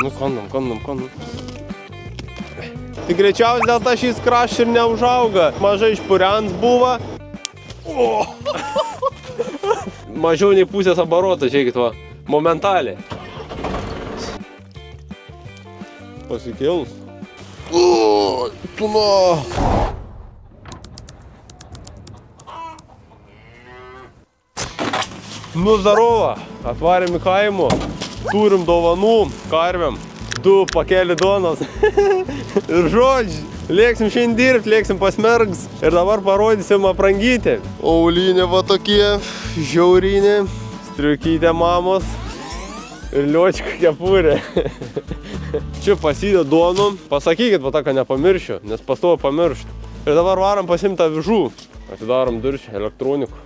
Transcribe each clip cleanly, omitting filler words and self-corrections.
Nu, kondom. Tai greičiausiai dėl to šis kraščiai ir neužauga. Mažai išpurens buvo. Mažiau nei pusės abaroto, žiūrėkit va. Momentaliai. Pasikėlus. Tuna. Nu, zdarova. Atvarėm į kaimo. Turim dovanų karviam. 2 pakelį duonos. Ir žodžiu, lėksim šiandien dirbti, lėksim pasmergs. Ir dabar parodysim aprangytį. Aulinė va tokie, žiaurinė, striukytė mamos ir liočka kepurė. Čia pasidė duonų. Pasakykit po to, kad nepamiršiu, nes pastovu pamirštu. Ir dabar varom pasiimti avižų. Atidarom durčią elektronikų.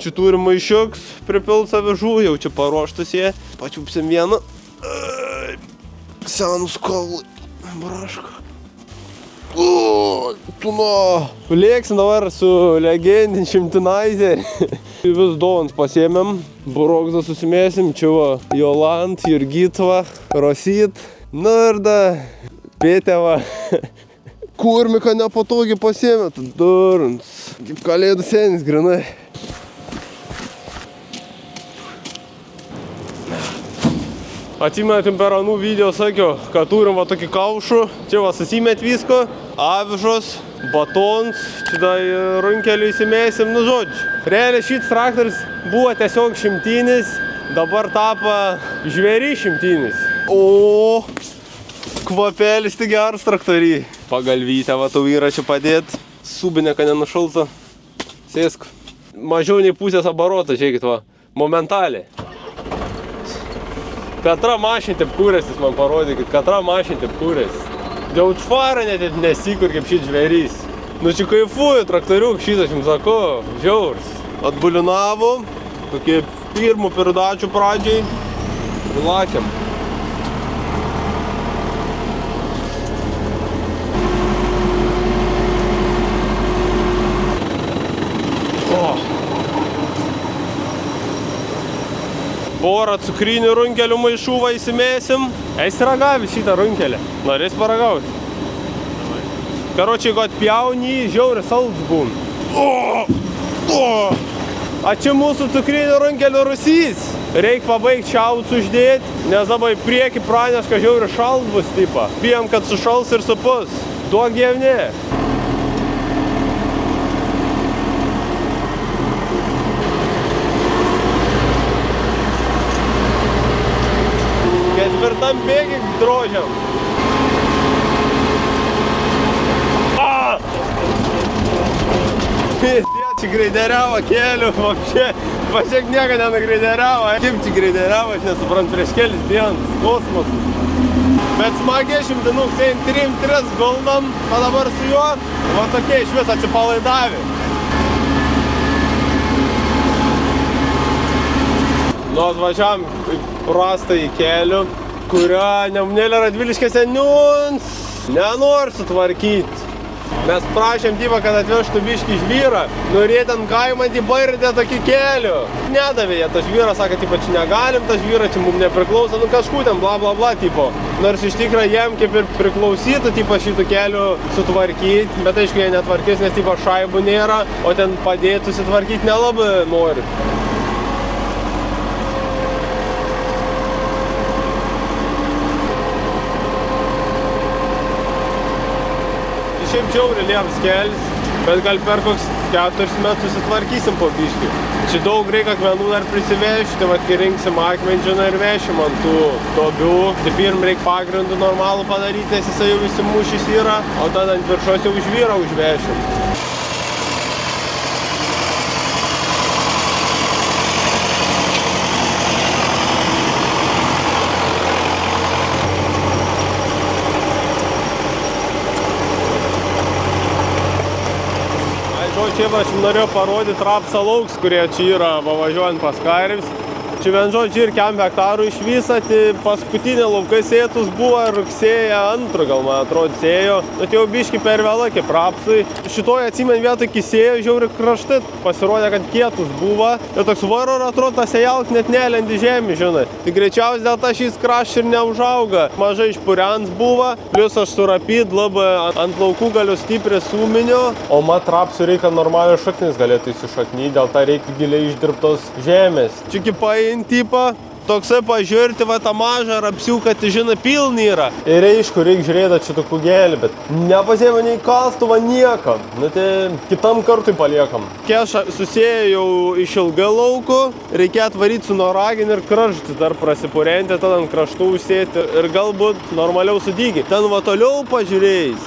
Čia turim maišiuks, pripils avižų, jau čia paruoštus jie. Pačiupsim vieną. Senus kaulai. Braška. Tuna. Lėksim dabar su legendin šimtinaizė. Vis dovans pasiėmėm. Burokzą susimėsim. Čia va Jolant, Jurgitva, Rosit. Nu ir da Pėteva. Kurmika nepatogiai pasiėmė. Durns. Kaip kalėdų senis grinai. Atsimenėtim per anų video sakiau, kad turim va tokį kaušų. Čia va susimet visko, avižos, batons, čia da runkelį įsimėsim, nu žodžiu. Realiai šitas traktoris buvo tiesiog šimtinis, dabar tapo žvėry šimtinis. O, kvapelis tik geras traktorį. Pagalvytę va tau yra čia padėt, subinė, kad nenušalta. Sėsk. Mažiau nei pusės abaroto, žiūrėkit va, momentaliai. Katra mašinė taip kūrėsis, man parodykit, katra mašinė taip kūrėsis. Dėl švarą net nesikur kaip šit žvėrys. Nu čia kaifuoju traktoriuk, šitas jums sakau, žiaurs. Atbulinavo, tokie pirmų perdačių pradžiai. Ir lakėm. Porą cukrinių runkelių maišų va įsimėsim. Esi ragavęs šitą runkelį. Norės paragauti? Karočiai, jeigu atpjauni, žiauri saldus būna. A čia mūsų cukrinių runkelių rusys. Reik pabaigti šiauts uždėti, nes dabar į priekį praneška žiauri šalt bus tipą. Bijom, kad sušals ir supus. Duok dievne. Ketvirtam bėgį drožiam. Čia greideriavo keliu, važiak nieko nenagreideriavo. Kaip čia greideriavo, aš nesuprant, prieš kelis dienas, kosmosas. Bet smagiai šimtinuk, sein 3 guldam, o dabar su juo, va tokie iš vis atsipalaidavė. Nu, atvažiavam prastą į kelių, kurio Nemunėlio Radviliškėse nenori sutvarkyti. Mes prašėm typą, kad atvežtų biškį žvyrą, nu ir jie ten kaimą bairdė tokį kelių. Nedavė jie tą žvyrą, sakė, typa, čia negalim tą žvyrą, čia mums nepriklauso, nu kažkų ten bla bla bla, tipo. Nors iš tikrą jiem kaip ir priklausytų, typa, šitų kelių sutvarkyti, bet aišku, jie netvarkys, nes typa šaibų nėra, o ten padėtų sutvarkyti nelabai nori. Šiaip žiauri liems kelis, bet gal per koks 4 metus susitvarkysim po biškį. Čia daug reikia akmenų dar prisivežti, tai vat, kai rinksim akmenčių ir vešim ant tų duobių. Tai pirm reikia pagrindų normalų padaryti, nes jisai jau įsimušys yra, o tada ant viršos jau žvyrą užvešim. Čia aš norėjau parodyti rapsą lauks, kurie čia yra važiuojant pas karvis. Čia vien žodžiu ir kiam hektarų iš viso, tai paskutinė laukai sėtus buvo rugsėjo 2, gal man atrodo sėjo, bet jau biški per vėlą kaip rapsui. Šitoje atsimenu vietą kisėjo, žiauri kraštai, pasirodė, kad kietus buvo. Ir toks varor atrodo, tas ejalk net nelendi žemį, žinai. Tai greičiausiai dėl to šis kraštas ir neužauga. Mažai išpurians buvo, plus aš surapyd labai ant laukų galiu stipriai suminio. O mat rapsui reikia normalios šaknis galėtų įsišaknyti, dėl to reikia giliai išdirbtos žemės. Čia kaip pain tipo, toksai pažiūrėti va tą mažą rapsiuką, tai žinai, pilni yra. Ir aišku, reikia žiūrėti čia tokių gėlį, bet nepasiėmė nei kastuvą niekam. Nu tai kitam kartui paliekam. Kešą susėjo jau iš ilgai lauko, reikia atvaryti su noragin ir kraštį dar prasipurenti, tada ant kraštų užsėti ir galbūt normaliau sudygi. Ten va toliau pažiūrėjus.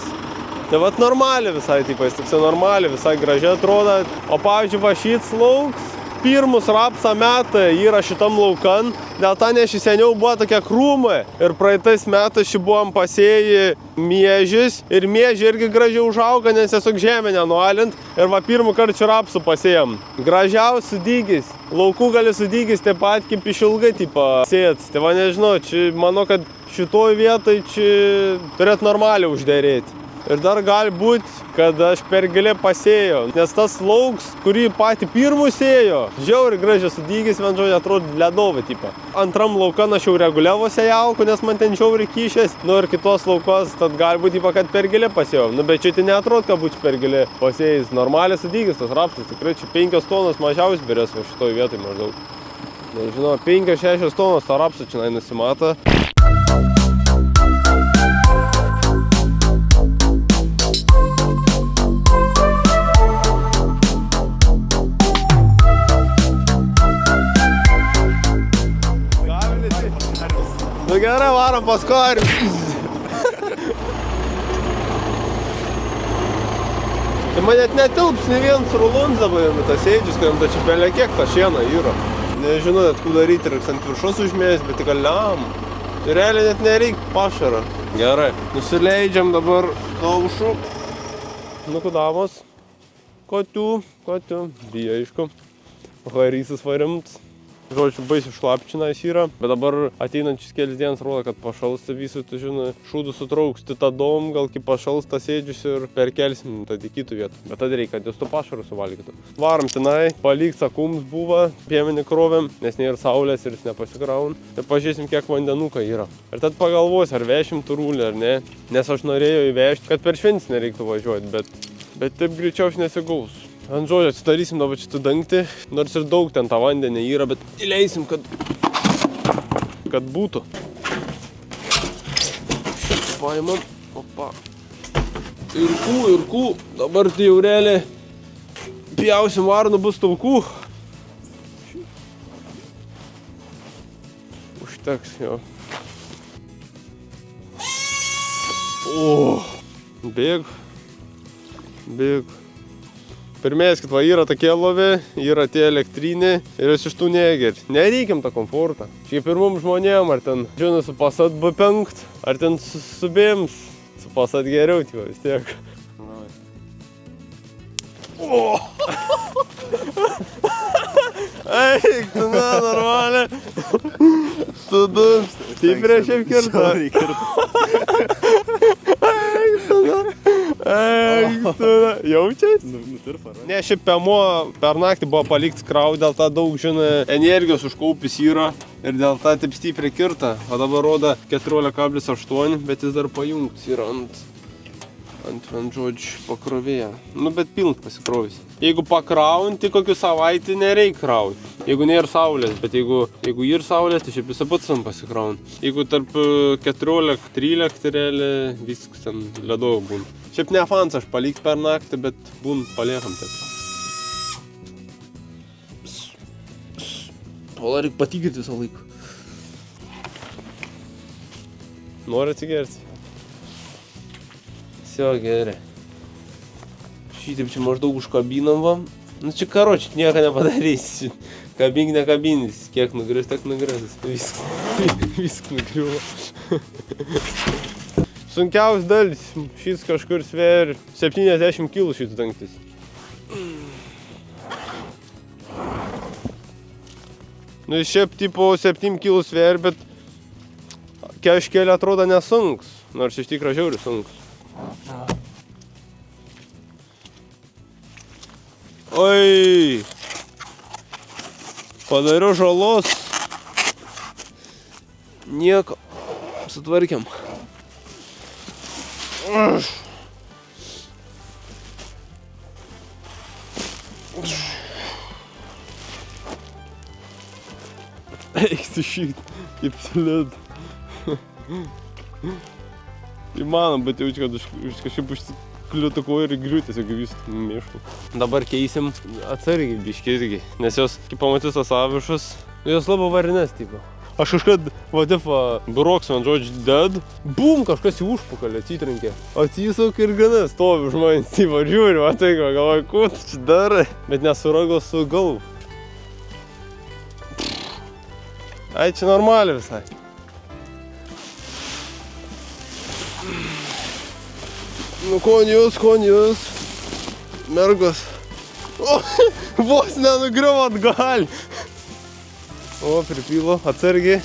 Tai vat normaliai visai, tipais, tiksai normaliai, visai gražiai atrodo. O pavyzdžiui, va šits lauks, pirmus rapsą metą yra šitam laukan, dėl to nes seniau buvo tokie krūmai. Ir praeitais metais šį buvom pasėję miežis ir miežiai irgi gražiai užauga, nes tiesiog žemė nenualint. Ir va pirmą kartą čia rapsų pasėjom. Gražiausių dygis. Laukų gali sudygis taip pat kaip išilgai tipo sėt. Tai va nežinau, čia manau, kad šitoj vietoj čia turėt normaliai užderėti. Ir dar gali būti, kad aš per giliai pasėjau, nes tas lauks, kurį patį pirmų sėjo, žiauri gražiai sudygis, vien žodžiu, atrodo ledovai tipą. Antram laukan aš jau reguliavo sėjauku, nes man ten žiauri kyšės. Nu ir kitos laukos, tad gali būti, kad per giliai pasėjau. Nu bet čia tai neatrodo, kad būčiau per giliai pasėjęs. Normaliai sudygis tas rapsas, tikrai čia 5 tonos mažiausiai berės va šitoj vietoj maždaug. Nežinau, 5-6 tonos to rapsų čia nusimata. Nu gerai, varom pas karius. Tai man net netilps ne vienas rulons dabar, tas sėdžius, kuriam ta čia pelė kiek ta šiena yra. Nežinau, net kur daryti, reiks ant viršos užmės, bet tik liam. Tai realiai net nereik pašarą. Gerai, nusileidžiam dabar kaušų. Nu kudamos. Kotiu, bija aišku. Harysas varimt. Žodžiu, baisiai šlapčinais yra, bet dabar ateinančius kelias dienas rodo, kad pašalsta visų, tu žinai, šūdų sutrauks, tai tadom, gal kaip pašalsta sėdžius ir perkelsim tada į kitų vietų. Bet tada reikia, kad jūs to pašarų suvalgytų. Varom tenai, palikt sakums buvo, piemenį krovėm, nes nėra saulės ir jis nepasikraun. Ir pažiūrėsim, kiek vandenuka yra. Ir tad pagalvos, ar vešim turulį ar ne, nes aš norėjau įvežti, kad per šventis nereiktų važiuoti, bet taip greičiausiai nesigaus. Ant žodžio atsidarysim dabar šitą dangtį, nors ir daug ten tą vandenį yra, bet įleisim, kad būtų. Šitą paimam, opa. Irkų, dabar tai jau realiai pjausim varnų bus taukų. Užteks jo. O, bėg. Pirmės, kad va yra tokie lovi, yra tie elektrinė ir jūs iš tų negeri. Nereikim tą komfortą. Šiaip ir mums žmonėm, ar ten, žinai, su Passat B5, ar ten su BMS, su Passat geriau, tai vis tiek. O! Eik, tu ne, normaliai. Tu dums. Stipriai šiaip kirta. Eik, tu ne. Jaučiais? Nutirpa, ne, šiaip PMO per naktį buvo palikti kraut, dėl to daug, žinai, energijos užkaupis yra ir dėl to taip stipriai kirta. O dabar rodo 14,8, bet jis dar pajungtas yra ant žodžių pakrovėje. Nu, bet pilnk pasikrovys. Jeigu pakrauni, tai kokių savaitį nereik krauti. Jeigu nėra saulės, bet jeigu yra saulės, tai šiaip visą pats pasikrauni. Jeigu tarp 14-13, tai realiai viskas ten ledovo būna. Šiaip ne fans aš palikt per naktį, bet būn paliekam taip. Pola reik patikėti visą laiką. Nori atsigerti? Все, gerai. Šitaip čia maždaug užkabinam va. Nu čia karoči, nieko nepadarysi. Kabink nekabinys. Kiek nugris, tiek nugris. Viskas nugriuvo. Sunkiausias dalis. Šis kažkur sveria 70 kg šitas dangtis. Nu, jis šiaip tipo 7 kilų sver, bet kažkėlė atrodo nesunks, nors iš tikrųjų žiauriai sunks. Oi! Padariau žalos. Nieko. Sutvarkėm. Eik tu šit, kaip slid. Įmanom, bet jaučiu, kad už kažkaip užsikliutukuoju ir griu tiesiog visų miškų. Dabar keisim atsargiai biškį irgi, nes jos, kai pamatys tos avišus, jos labai varinės tipo. Aš kažkad, buroks man žodžiu dead, bum, kažkas į užpakalį atsitrenkė. Atsisuk ir gana stovi žmonės, tipo žiūri, matai, galvoju, ko tu čia darai, bet nesuragau su galvu. Ai, čia normaliai visai. Nu, konijus, mergos. O, vos nenugriuvo atgal. O, pripilo, atsargiai.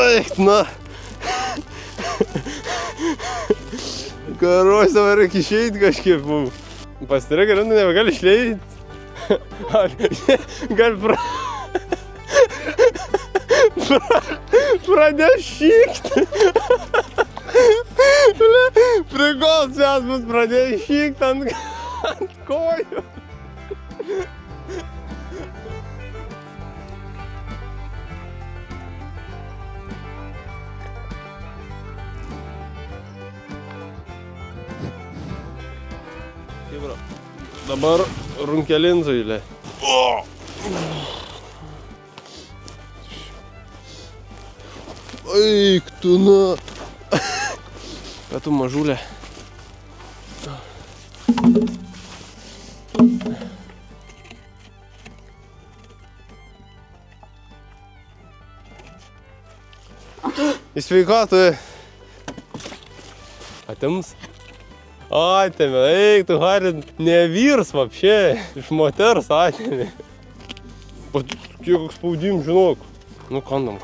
Eik, na. Karos, dabar reikia išeit kažkaip mums. Pastarė galindu nebegali išleit. Gal pradėjo šykti. Prikols mes bus pradėjo šykti ant kojų. Dabar runkelinzų eilė. Eik tu, na. Ką tu mažulė? Į sveikatą. Atims? Atėmė, eik tu, Harin, nevyrs vapšė, iš moters atėmė. Bet kiek spaudim, žinok. Nu, kandam.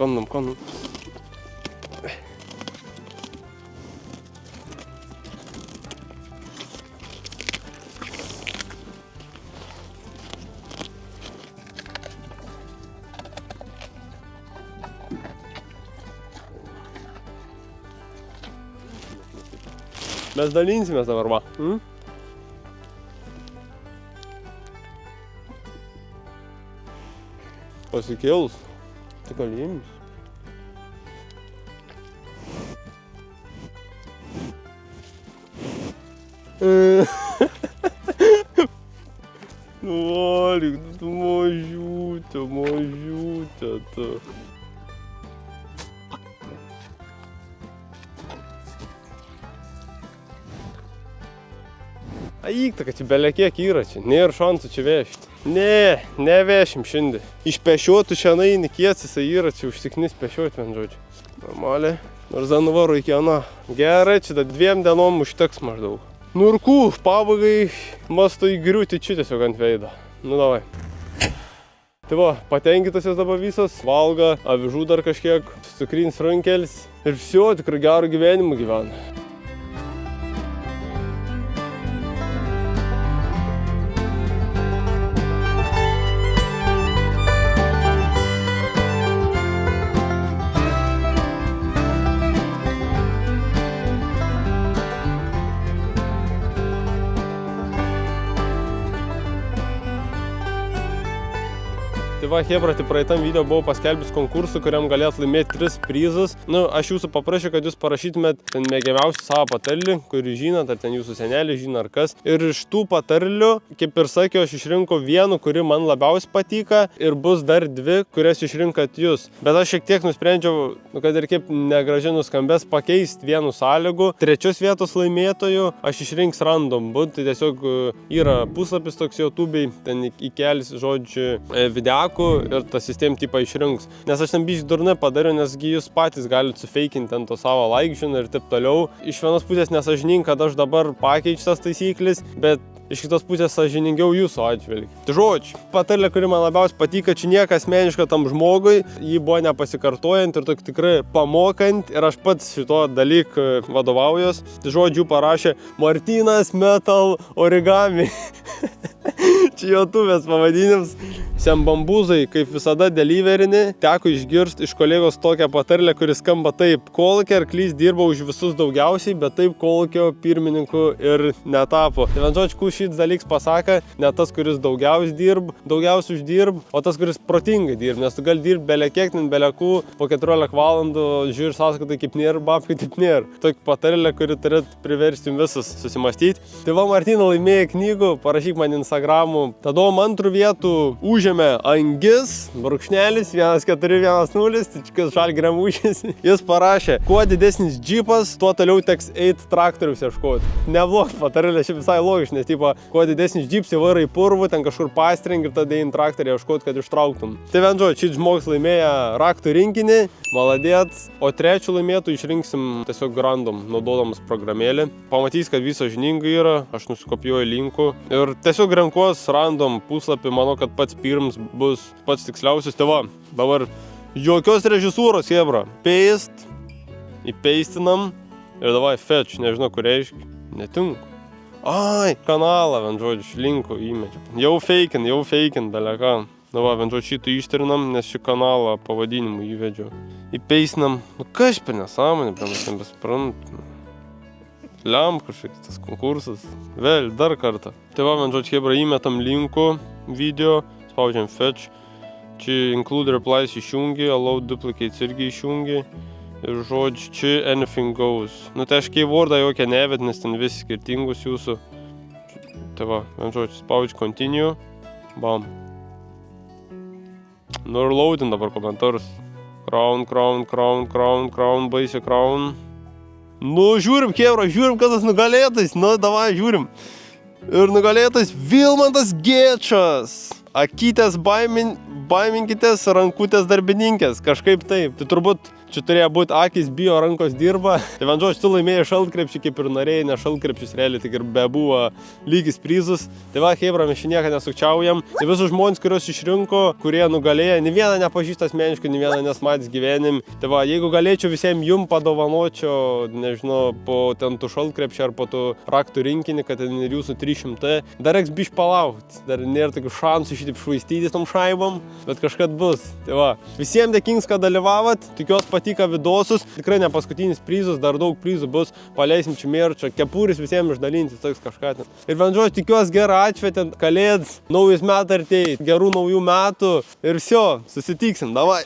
Mes dalinsimės dabar, va. Pasikėlus. Tik alimis. Valyk, tu mažiutė, tu. Eik, kad čia belekiek yra čia, nėra šansų čia vežti. Ne, nevešim šiandien. Iš pešiotų šiandien kiets jisai yra čia užsiknis pešiot, vien žodžiu. Normaliai. Nors dar nuvaro iki ana. Gerai, čia 2 dienom užteks maždaug. Nu ir kų, pabaigai masto įgriūti čia tiesiog ant veido. Nu davai. Tai va, patenkintas jos dabar visos, valga, avižų dar kažkiek, cukrins rankelis. Ir visio, tikrai gerą gyvenimą gyvena. Tai va, hebra, tai praeitam video buvau paskelbęs konkursų, kuriam galėt laimėti 3 prizus. Nu, aš jūsų paprašiau, kad jūs parašytumėt ten mėgiamiausių savo patarlių, kurį žinot, ar ten jūsų senelį žino, ar kas. Ir iš tų patarlių, kaip ir sakiau, aš išrinkau vieną, kuri man labiausiai patika, ir bus dar 2, kurias išrinkat jūs. Bet aš šiek tiek nusprendžiau, kad ir kaip negražiai nuskambės, pakeisti vienų sąlygų. 3 vietos laimėtojų aš išrinks random, tai tiesiog yra puslapis toks YouTube'ai, ten įkelis žodžiu video, tekų ir ta sistema tipą išrinks. Nes aš ten biškai durnai padariau, nesgi jūs patys galite sufeikinti ant to savo laikžiną ir taip toliau. Iš vienos pusės nesažininga, kad aš dabar pakeičiu tas taisyklis, bet iš kitos pusės sąžiningiau jūsų atžvilgiu. Tai žodžiu, patarlė, kuri man labiausiai patiko, čia nieko asmeniško tam žmogui, jį buvo nepasikartojant ir tikrai pamokant ir aš pats šito dalyku vadovaujuos. Tai žodžiu, parašė Martynas Metal Origami. Čia YouTube'ės pavadinims. Sembambuzai, kaip visada deliverini, teko išgirsti iš kolegos tokią patarlę, kuris skamba taip. Kolūkio arklys dirba už visus daugiausiai, bet taip kolūkio pirmininku ir netapo. Tai žodžiu, šis dalyks pasaka, ne tas, kuris daugiausiai uždirb, o tas, kuris protingai dirb, nes tu gali dirb bele kiek, bele kų, po 14 valandų žiūri sąskaitai kaip nėra, babkai taip nėra. Tokia patarlė, kuri turėtų priversti visus susimastyti. Tai va, Martyna laimėjo knygų, parašyk man Instagramų. Tada antrų vietų užėmė Angis, brūkšnelis, 1410, tičikas Žalgirio mūšis. Jis parašė, kuo didesnis džipas, tuo toliau teks eiti traktorius ieškoti. Neblog patarlė, šiaip visai logiškai, nes tipo, kuo didesnis džips įvarai purvų, ten kažkur pastrengi ir tada eini traktorį ieškoti, kad ištrauktum. Tai vienžo, šis žmogus laimėjo raktų rinkinį, maladėt, o trečių laimėtų išrinksim tiesiog random, naudodamas programėlį. Pamatys, kad viso žiningai yra, aš nusikopijuoju linkų ir tiesiog renkuos random puslapį, manau, kad pats pirms bus pats tiksliausias. Tai va, dabar jokios režisūros, hebra. Paste, įpeistinam ir davai fetch, nežinau, kur reiškia, netinku. Ai, kanalą, žodžiu, linkų įmečiu. Jau feikin, beleka. Na va, žodžiu, šitą ištrinam, nes šį kanalą pavadinimu įvedžiu. Įpeistinam, nu kas per nesąmonė, mes nebesprantam. Liam kažkaip tas konkursas. Vėl, dar kartą. Tai va, žodžiu, hebra, įmetam linkų video, spaudžiam fetch. Čia include replies išjungi, allow duplicates irgi išjungi. Ir žodžiu, čia anything goes. Nu tai aš keywordą jokia neved, nes ten visi skirtingus jūsų. Tai va, žodžiu, spaudžiu continue. Bam. Nu ir loadin dabar komentarus. Crown, baisi crown. Nu žiūrim, kebra, žiūrim, kas tas nugalėtas. Nu davai, žiūrim. Ir nugalėtas Vilmantas Gečas. Akytės baiminkitės, rankutės darbininkės. Kažkaip taip. Tai turbūt čia turėjo būti akis bijo, rankos dirba. Tai žodžiu, tu laimėjai šaltkrepšį kaip ir norėjai, nes šaltkrepšis realiai tik ir bebuvo lygis prizus. Tai va, hebra, mes šiandien nesukčiaujam. Tai visus žmonės, kuriuos išrinko, kurie nugalėjo, nei vieną nepažįsta asmeniškai, nei vieną nesmatys gyvenim. Tai va, jeigu galėčiau visiems jum padovanočiau, nežinau, po ten tų šaltkrepšį ar po tų raktų rinkinį, kad ten ir jūsų 300, dar reiks biškį palaukti. Dar nėra tokių šansų šitaip švaistytis tom šaibom, bet kažkad bus. Tai va, visiems dėkings, kad dalyvavot. Tikiuosi patiko vidosus. Tikrai ne paskutinis prizas, dar daug prizų bus. Paleisim čia merčą, kepuris visiems išdalinti, toks kažką ten. Ir žodžiu, tikiuosi gerą atšvietę, kalėdas, naujus metai artėja, gerų naujų metų ir viso, susitiksim, davai.